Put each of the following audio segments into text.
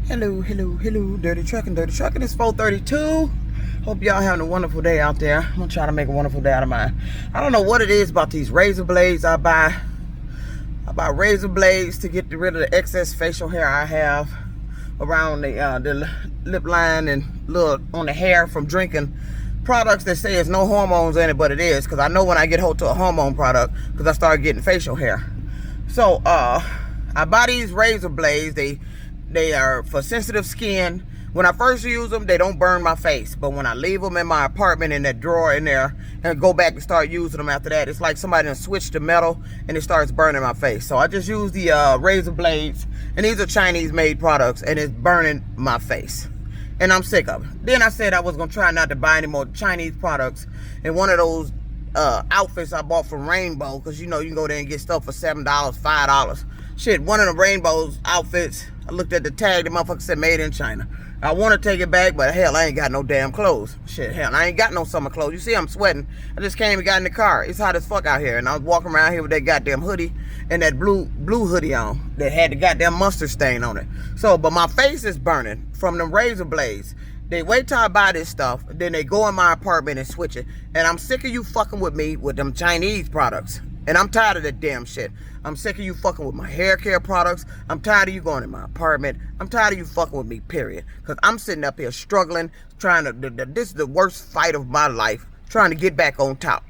Hello, Dirty Trucking. It's 4:32. Hope y'all having a wonderful day out there. I'm gonna try to make a wonderful day out of mine. I don't know what it is about these razor blades I buy. I buy razor blades to get rid of the excess facial hair I have around the lip line and little on the hair from drinking products that say there's no hormones in it, but it is, because I know when I get hold to a hormone product because I started getting facial hair. So I buy these razor blades. They are for sensitive skin. When I first use them, they don't burn my face. But when I leave them in my apartment in that drawer in there and go back and start using them after that, it's like somebody done switched the metal and it starts burning my face. So I just use the razor blades, and these are Chinese made products, and it's burning my face. And I'm sick of it. Then I said I was going to try not to buy any more Chinese products. And one of those outfits I bought from Rainbow, because you know you can go there and get stuff for $7, $5. Shit, one of the Rainbow's outfits, I looked at the tag, the motherfucker said made in China. I want to take it back, but hell, I ain't got no damn clothes. Shit, hell, I ain't got no summer clothes. You see, I'm sweating. I just came and got in the car. It's hot as fuck out here, and I was walking around here with that goddamn hoodie and that blue hoodie on that had the goddamn mustard stain on it. So, but my face is burning from them razor blades. They wait till I buy this stuff, then they go in my apartment and switch it. And I'm sick of you fucking with me with them Chinese products. And I'm tired of that damn shit. I'm sick of you fucking with my hair care products. I'm tired of you going in my apartment. I'm tired of you fucking with me, period. Because I'm sitting up here struggling, trying to, this is the worst fight of my life, trying to get back on top.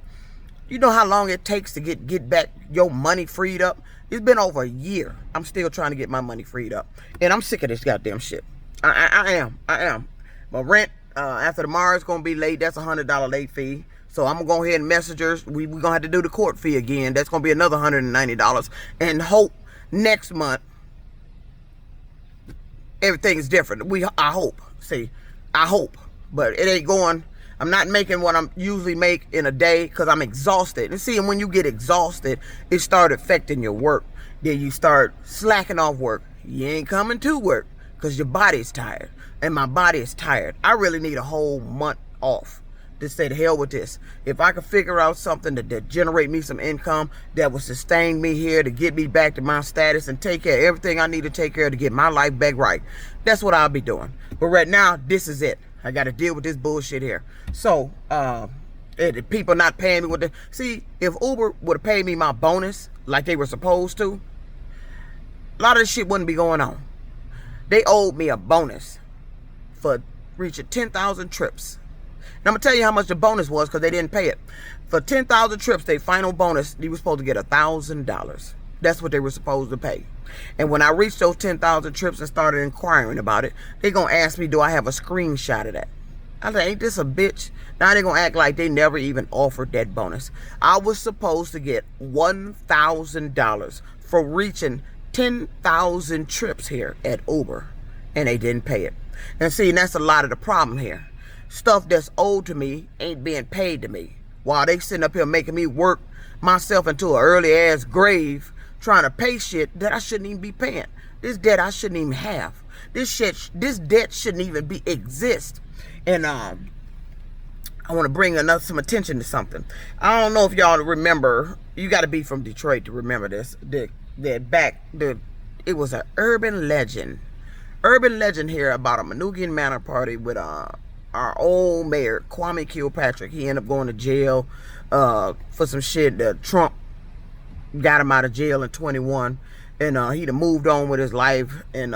You know how long it takes to get back your money freed up? It's been over a year. I'm still trying to get my money freed up. And I'm sick of this goddamn shit. I am. My rent after tomorrow is going to be late. That's a $100 late fee. So I'm going to go ahead and message her. We're going to have to do the court fee again. That's going to be another $190. And hope next month everything is different. I hope. See, I hope. But it ain't going. I'm not making what I'm usually make in a day because I'm exhausted. And see, and when you get exhausted, it starts affecting your work. Then you start slacking off work. You ain't coming to work because your body's tired. And my body is tired. I really need a whole month off to say the hell with this. If I could figure out something that generate me some income that will sustain me here to get me back to my status and take care of everything I need to take care of to get my life back right, that's what I'll be doing. But right now, this is it. I got to deal with this bullshit here. So, the people not paying me with the... See, if Uber would have paid me my bonus like they were supposed to, a lot of this shit wouldn't be going on. They owed me a bonus for reaching 10,000 trips. And I'm going to tell you how much the bonus was because they didn't pay it. For 10,000 trips, their final bonus, they were supposed to get $1,000. That's what they were supposed to pay. And when I reached those 10,000 trips and started inquiring about it, they're going to ask me, do I have a screenshot of that? I said, ain't this a bitch? Now they're going to act like they never even offered that bonus. I was supposed to get $1,000 for reaching 10,000 trips here at Uber. And they didn't pay it. And see, and that's a lot of the problem here. Stuff that's owed to me ain't being paid to me. While they sitting up here making me work myself into an early ass grave trying to pay shit that I shouldn't even be paying. This debt I shouldn't even have. This debt shouldn't even exist. And I want to bring some attention to something. I don't know if y'all remember. You got to be from Detroit to remember this. It was an urban legend here about a Manugian Manor party with our old mayor, Kwame Kilpatrick. He ended up going to jail for some shit that Trump got him out of jail in 21. And he'd have moved on with his life. And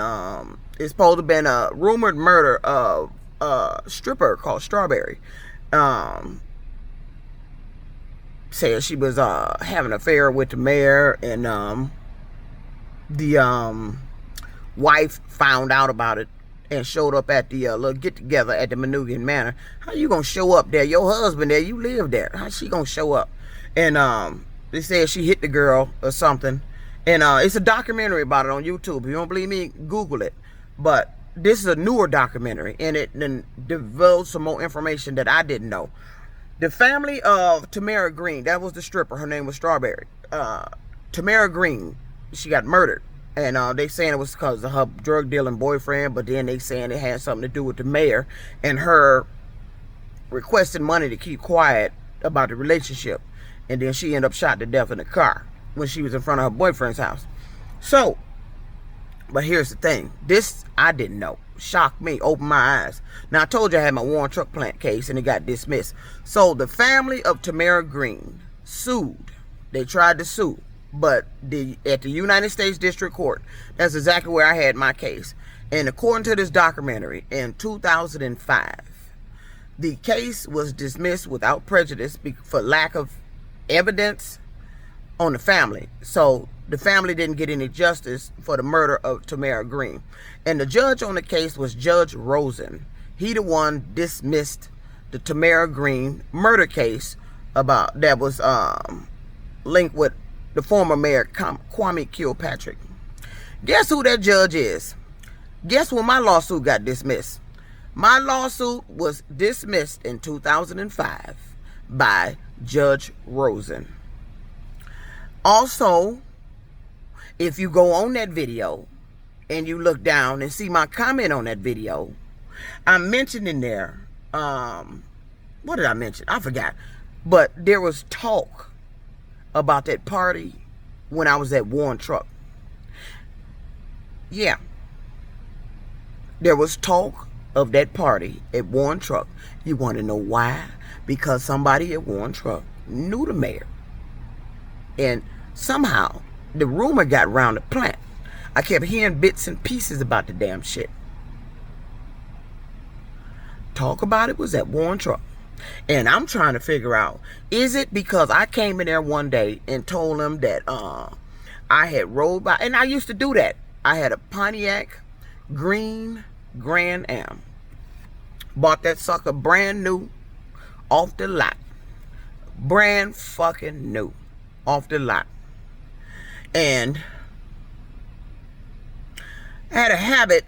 it's supposed to have been a rumored murder of a stripper called Strawberry. Said she was having an affair with the mayor. And the wife found out about it and showed up at the little get-together at the Manugian Manor. How you gonna show up there? Your husband there, you live there. How she gonna show up? And they said she hit the girl or something. And it's a documentary about it on YouTube. If you don't believe me, Google it. But this is a newer documentary, and it then divulged some more information that I didn't know. The family of Tamara Green, that was the stripper. Her name was Strawberry. Tamara Green, she got murdered. And they saying it was because of her drug dealing boyfriend, but then they saying it had something to do with the mayor and her requesting money to keep quiet about the relationship. And then she ended up shot to death in the car when she was in front of her boyfriend's house. So, But here's the thing. This, I didn't know. Shocked me. Opened my eyes. Now, I told you I had my Warren Truck Plant case, and it got dismissed. So, the family of Tamara Green sued. They tried to sue. But at the United States District Court, that's exactly where I had my case. And according to this documentary, in 2005, the case was dismissed without prejudice for lack of evidence on the family. So the family didn't get any justice for the murder of Tamara Green. And the judge on the case was Judge Rosen. He the one dismissed the Tamara Green murder case about that was linked with the former mayor Kwame Kilpatrick. Guess who that judge is? Guess when my lawsuit got dismissed? My lawsuit was dismissed in 2005 by Judge Rosen. Also, if you go on that video and you look down and see my comment on that video, I mentioned in there, what did I mention? I forgot. But there was talk about that party when I was at Warren Truck. Yeah. There was talk of that party at Warren Truck. You want to know why? Because somebody at Warren Truck knew the mayor. And somehow the rumor got around the plant. I kept hearing bits and pieces about the damn shit. Talk about it was at Warren Truck. And I'm trying to figure out, is it because I came in there one day and told them that I had rode by, and I used to do that. I had a Pontiac green Grand Am. Bought that sucker brand new off the lot. Brand fucking new off the lot. And I had a habit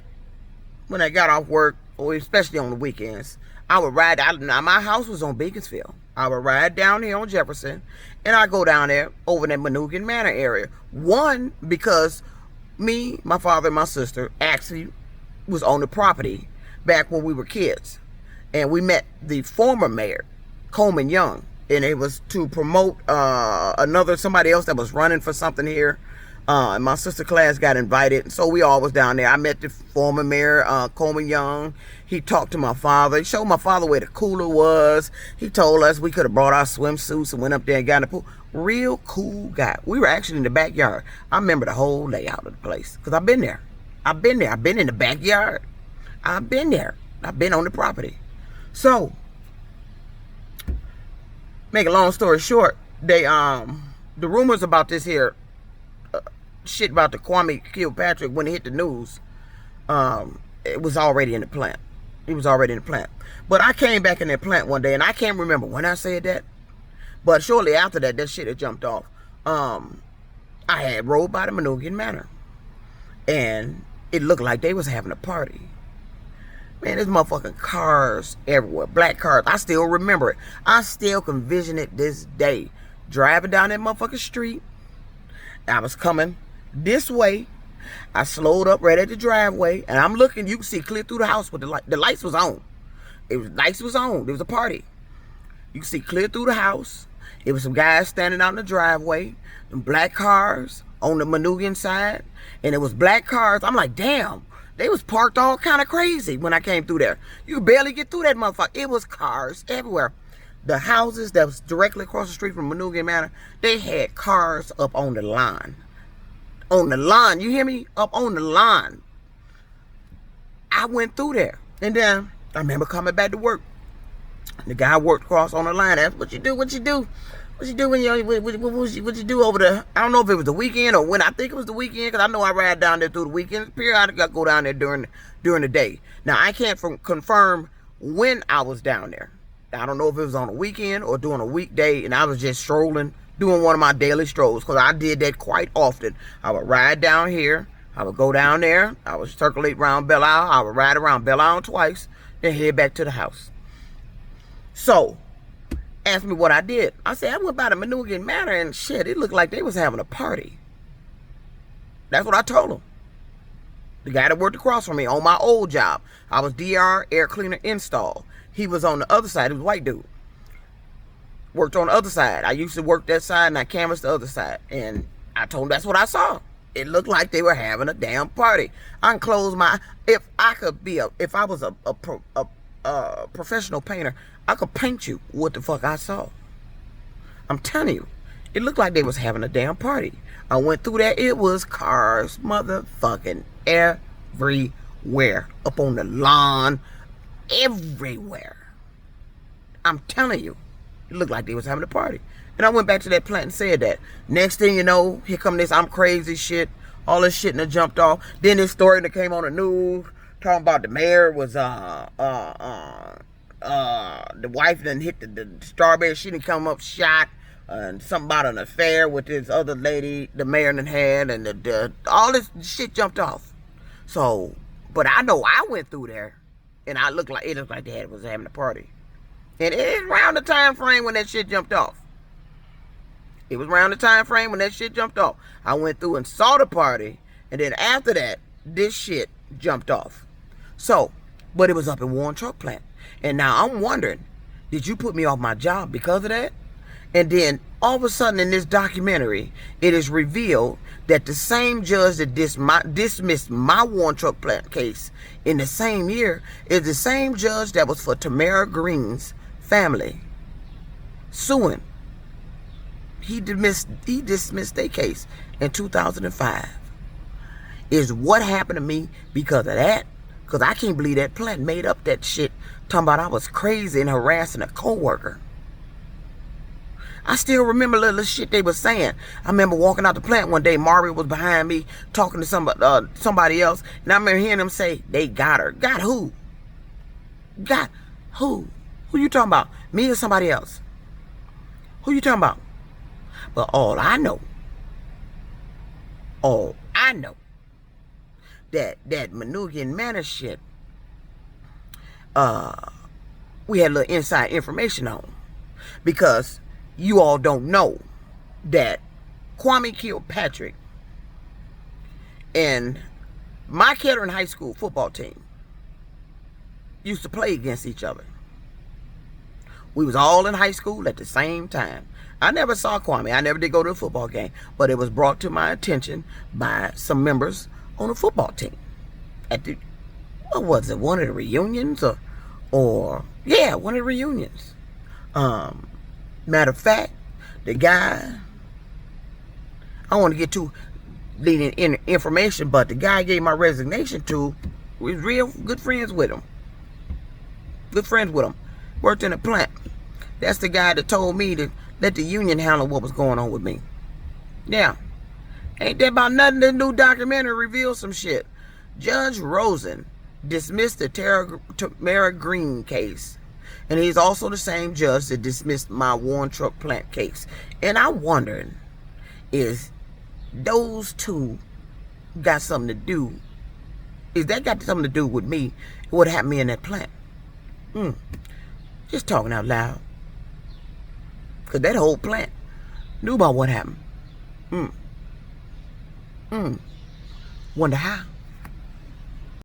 when I got off work, or especially on the weekends, I would ride out. Now, my house was on Beaconsfield. I would ride down here on Jefferson, and I go down there over in that Manugan Manor area. One, because me, my father, and my sister actually was on the property back when we were kids. And we met the former mayor, Coleman Young, and it was to promote somebody else that was running for something here. And my sister class got invited, and so we all was down there. I met the former mayor, Coleman Young. He talked to my father. He showed my father where the cooler was. He told us we could have brought our swimsuits and went up there and got in the pool. Real cool guy. We were actually in the backyard. I remember the whole layout of the place because I've been there. I've been there. I've been in the backyard. I've been there. I've been on the property. So, make a long story short, they the rumors about this here shit about the Kwame Kilpatrick, when it hit the news, it was already in the plant. It was already in the plant. But I came back in that plant one day, and I can't remember when I said that, but shortly after that, that shit had jumped off. I had rode by the Manugan Manor, and it looked like they was having a party. Man, there's motherfucking cars everywhere. Black cars. I still remember it. I still can vision it this day. Driving down that motherfucking street. I was coming this way. I slowed up right at the driveway, and I'm looking. You can see clear through the house with the light. The lights was on. Lights was on. There was a party. You can see clear through the house. It was some guys standing out in the driveway. Them black cars on the Manugan side, and it was black cars. I'm like, damn. They was parked all kind of crazy when I came through there. You could barely get through that motherfucker. It was cars everywhere. The houses that was directly across the street from Manugan Manor, they had cars up on the line. On the line, you hear me? Up on the line. I went through there. And then I remember coming back to work. The guy worked across on the line. Asked, what you do? What you do? What you do when what you do over the, I don't know if it was the weekend or when. I think it was the weekend, because I know I ride down there through the weekend. Periodically I go down there during the day. Now I can't confirm when I was down there. I don't know if it was on a weekend or during a weekday, and I was just strolling, doing one of my daily strolls, because I did that quite often. I would ride down here, I would go down there, I would circulate around Belle Isle, I would ride around Belle Isle twice, then head back to the house. So, asked me what I did. I said, I went by the Manugan Manor, and shit, it looked like they was having a party. That's what I told him. The guy that worked across from me on my old job. I was DR, air cleaner install. He was on the other side. He was a white dude. Worked on the other side. I used to work that side, and I canvassed the other side. And I told him that's what I saw. It looked like they were having a damn party. I can close my, if I was a professional painter, I could paint you what the fuck I saw. I'm telling you, it looked like they was having a damn party. I went through there. It was cars, motherfucking everywhere, up on the lawn, everywhere. I'm telling you, it looked like they was having a party. And I went back to that plant and said that. Next thing you know, here come this I'm crazy shit. All this shit that jumped off. Then this story that came on the news talking about the mayor was the wife done hit the strawberry. She didn't come up shot. And something about an affair with this other lady the mayor done had, and all this shit jumped off. So, but I know I went through there, and it looked like they was having a party. And it is around the time frame when that shit jumped off. It was around the time frame when that shit jumped off. I went through and saw the party, and then after that, this shit jumped off. So, but it was up in Warren Truck Plant. And now I'm wondering, did you put me off my job because of that? And then all of a sudden in this documentary, it is revealed that the same judge that dismissed my Warren Truck Plant case in the same year is the same judge that was for Tamara Green's family suing. He dismissed their case in 2005. Is what happened to me because of that? Because I can't believe that plant made up that shit talking about I was crazy and harassing a coworker. I still remember little shit they was saying. I remember walking out the plant one day. Mario was behind me talking to somebody else. And I remember hearing them say, they got her. Got who? Got who? Who you talking about? Me or somebody else? Who you talking about? But all I know, that Manugian Manor shit, we had a little inside information on. Because you all don't know that Kwame Kilpatrick and my Kettering High School football team used to play against each other. We was all in high school at the same time. I never saw Kwame. I never did go to a football game. But it was brought to my attention by some members on the football team. At the, what was it, one of the reunions? Or yeah, one of the reunions. Matter of fact, the guy, I don't want to get too leading in information, but the guy I gave my resignation to was real good friends with him. Good friends with him. Worked in a plant. That's the guy that told me to let the union handle what was going on with me. Yeah. Ain't that about nothing? This new documentary reveals some shit. Judge Rosen dismissed the Tamara Green case. And he's also the same judge that dismissed my Warren Truck Plant case. And I'm wondering, is those two got something to do? Is that got something to do with me? What happened to me in that plant? Just talking out loud. Because that whole plant knew about what happened. Wonder how.